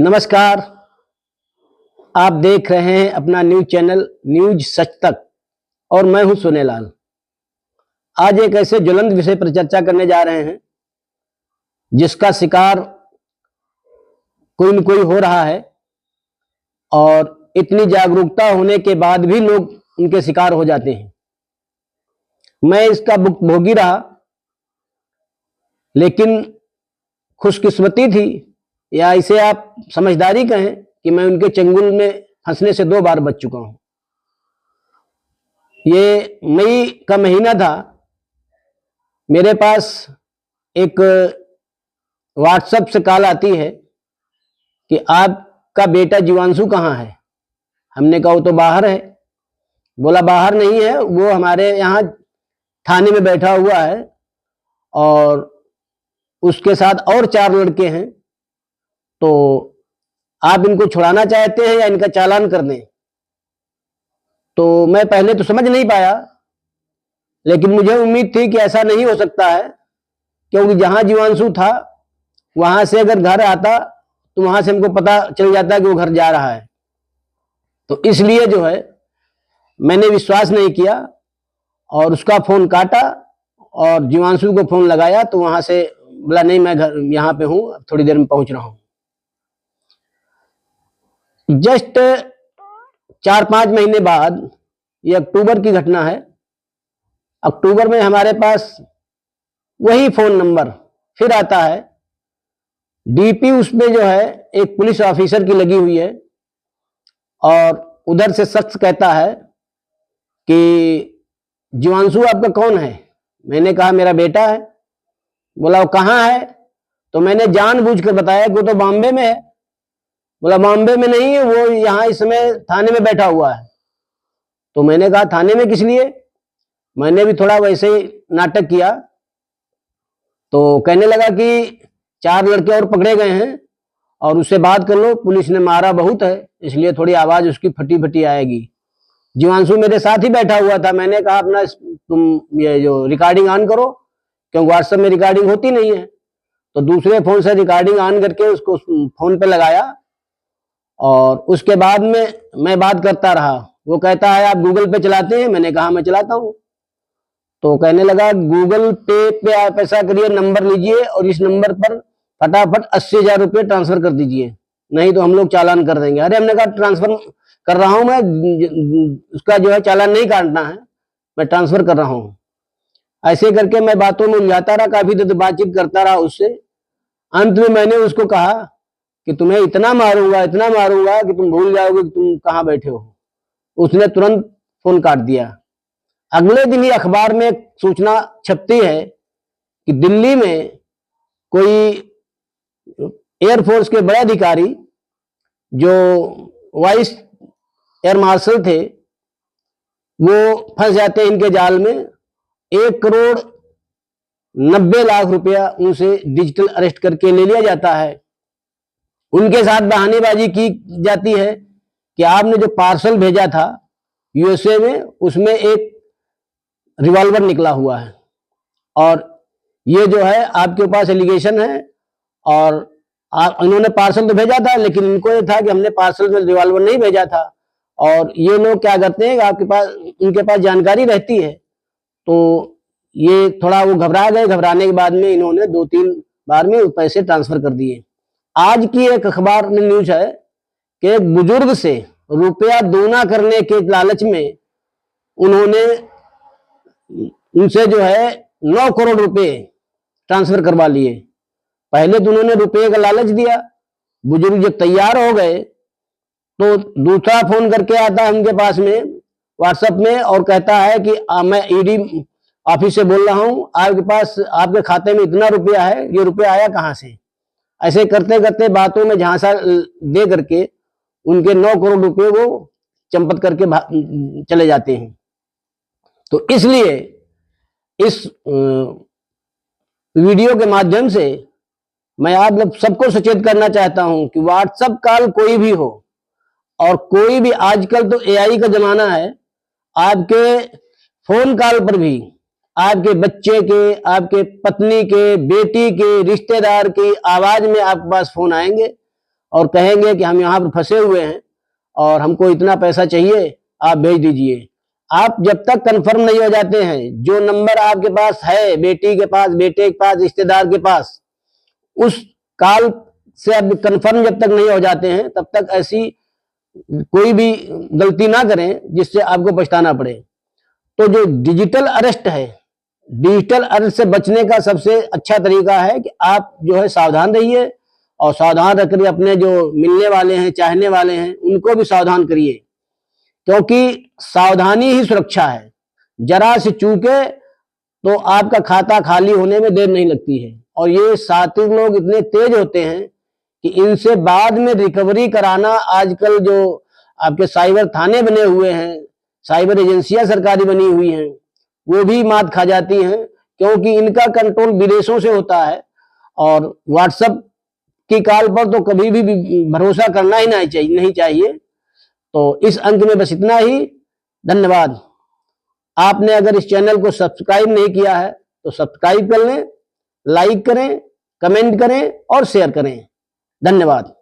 नमस्कार। आप देख रहे हैं अपना न्यूज चैनल न्यूज सच तक और मैं हूं सोनेलाल। आज एक ऐसे ज्वलंत विषय पर चर्चा करने जा रहे हैं जिसका शिकार कोई न कोई हो रहा है और इतनी जागरूकता होने के बाद भी लोग उनके शिकार हो जाते हैं। मैं इसका भुक्तभोगी रहा, लेकिन खुशकिस्मती थी या इसे आप समझदारी कहें कि मैं उनके चंगुल में फंसने से 2 बार बच चुका हूं। ये मई का महीना था। मेरे पास एक व्हाट्सएप से कॉल आती है कि आपका बेटा जीवांशु कहाँ है। हमने कहा वो तो बाहर है। बोला बाहर नहीं है, वो हमारे यहाँ थाने में बैठा हुआ है और उसके साथ और 4 लड़के हैं, तो आप इनको छुड़ाना चाहते हैं या इनका चालान कर दें। तो मैं पहले तो समझ नहीं पाया, लेकिन मुझे उम्मीद थी कि ऐसा नहीं हो सकता है, क्योंकि जहां जीवांशु था वहां से अगर घर आता तो वहां से हमको पता चल जाता कि वो घर जा रहा है। तो इसलिए जो है मैंने विश्वास नहीं किया और उसका फोन काटा और जीवांशु को फोन लगाया तो वहां से बोला नहीं, मैं घर यहाँ पे हूं, थोड़ी देर में पहुंच रहा हूं। जस्ट 4-5 महीने बाद, ये अक्टूबर की घटना है। अक्टूबर में हमारे पास वही फोन नंबर फिर आता है। डीपी उसमें जो है एक पुलिस ऑफिसर की लगी हुई है और उधर से शख्स कहता है कि जीवांशु आपका कौन है। मैंने कहा मेरा बेटा है। बोला वो कहाँ है। तो मैंने जानबूझकर बताया कि वो तो बॉम्बे में है। बोला बॉम्बे में नहीं है, वो यहाँ इस समय थाने में बैठा हुआ है। तो मैंने कहा थाने में किस लिए। मैंने भी थोड़ा वैसे ही नाटक किया। तो कहने लगा कि 4 लड़के और पकड़े गए हैं और उससे बात कर लो, पुलिस ने मारा बहुत है, इसलिए थोड़ी आवाज उसकी फटी फटी आएगी। जीवांशु मेरे साथ ही बैठा हुआ था। मैंने कहा अपना तुम ये जो रिकॉर्डिंग ऑन करो, क्योंकि व्हाट्सएप में रिकॉर्डिंग होती नहीं है। तो दूसरे फोन से रिकॉर्डिंग ऑन करके उसको फोन पे लगाया और उसके बाद में मैं बात करता रहा। वो कहता है आप गूगल पे चलाते हैं। मैंने कहा मैं चलाता हूं। तो कहने लगा गूगल पे आप ऐसा करिए, नंबर लीजिए और इस नंबर पर फटाफट 80,000 रुपये ट्रांसफर कर दीजिए, नहीं तो हम लोग चालान कर देंगे। अरे हमने कहा ट्रांसफर कर रहा हूं मैं, उसका जो है चालान नहीं काटना है, मैं ट्रांसफर कर रहा हूं। ऐसे करके मैं बातों में उलझाता रहा, काफी देर बातचीत करता रहा उससे। अंत में मैंने उसको कहा कि तुम्हें इतना मारूंगा कि तुम भूल जाओगे कि तुम कहाँ बैठे हो। उसने तुरंत फोन काट दिया। अगले दिन ही अखबार में एक सूचना छपती है कि दिल्ली में कोई एयरफोर्स के बड़े अधिकारी जो वाइस एयर मार्शल थे, वो फंस जाते हैं इनके जाल में। 1,90,00,000 रुपया उनसे डिजिटल अरेस्ट करके ले लिया जाता है। उनके साथ बहानेबाजी की जाती है कि आपने जो पार्सल भेजा था यूएसए में, उसमें एक रिवॉल्वर निकला हुआ है और ये जो है आपके पास एलिगेशन है। और इन्होंने पार्सल तो भेजा था, लेकिन इनको ये था कि हमने पार्सल में रिवॉल्वर नहीं भेजा था। और ये लोग क्या करते हैं, आपके पास उनके पास जानकारी रहती है। तो ये थोड़ा वो घबरा गए। घबराने के बाद में इन्होंने 2-3 बार में पैसे ट्रांसफर कर दिए। आज की एक अखबार में न्यूज है कि एक बुजुर्ग से रुपया दूना करने के लालच में उन्होंने उनसे जो है 9 करोड़ रुपए ट्रांसफर करवा लिए। पहले तो उन्होंने रुपये का लालच दिया। बुजुर्ग जब तैयार हो गए तो दूसरा फोन करके आता है उनके पास में व्हाट्सएप में और कहता है कि मैं ईडी ऑफिस से बोल रहा हूं, आपके पास आपके खाते में इतना रुपया है, ये रुपया आया कहां से। ऐसे करते करते बातों में झांसा दे करके उनके 9 करोड़ रुपए वो चंपत करके चले जाते हैं। तो इसलिए इस वीडियो के माध्यम से मैं आप लोग सबको सचेत करना चाहता हूं कि व्हाट्सएप कॉल कोई भी हो और कोई भी, आजकल तो एआई का जमाना है, आपके फोन कॉल पर भी आपके बच्चे के, आपके पत्नी के, बेटी के, रिश्तेदार की आवाज में आपके पास फोन आएंगे और कहेंगे कि हम यहाँ पर फंसे हुए हैं और हमको इतना पैसा चाहिए, आप भेज दीजिए। आप जब तक कंफर्म नहीं हो जाते हैं, जो नंबर आपके पास है, बेटी के पास, बेटे के पास, रिश्तेदार के पास, उस कॉल से आप कंफर्म जब तक नहीं हो जाते हैं, तब तक ऐसी कोई भी गलती ना करें जिससे आपको पछताना पड़े। तो जो डिजिटल अरेस्ट है, डिजिटल अरेस्ट से बचने का सबसे अच्छा तरीका है कि आप जो है सावधान रहिए, और सावधान रखकर अपने जो मिलने वाले हैं, चाहने वाले हैं, उनको भी सावधान करिए, क्योंकि सावधानी ही सुरक्षा है। जरा से चूके तो आपका खाता खाली होने में देर नहीं लगती है। और ये सात्विक लोग इतने तेज होते हैं कि इनसे बाद में रिकवरी कराना, आजकल जो आपके साइबर थाने बने हुए हैं, साइबर एजेंसियां सरकारी बनी हुई हैं, वो भी मात खा जाती हैं, क्योंकि इनका कंट्रोल विदेशों से होता है। और व्हाट्सएप की कॉल पर तो कभी भी भरोसा करना ही नहीं चाहिए। तो इस अंक में बस इतना ही। धन्यवाद। आपने अगर इस चैनल को सब्सक्राइब नहीं किया है तो सब्सक्राइब कर लें, लाइक करें, कमेंट करें और शेयर करें। धन्यवाद।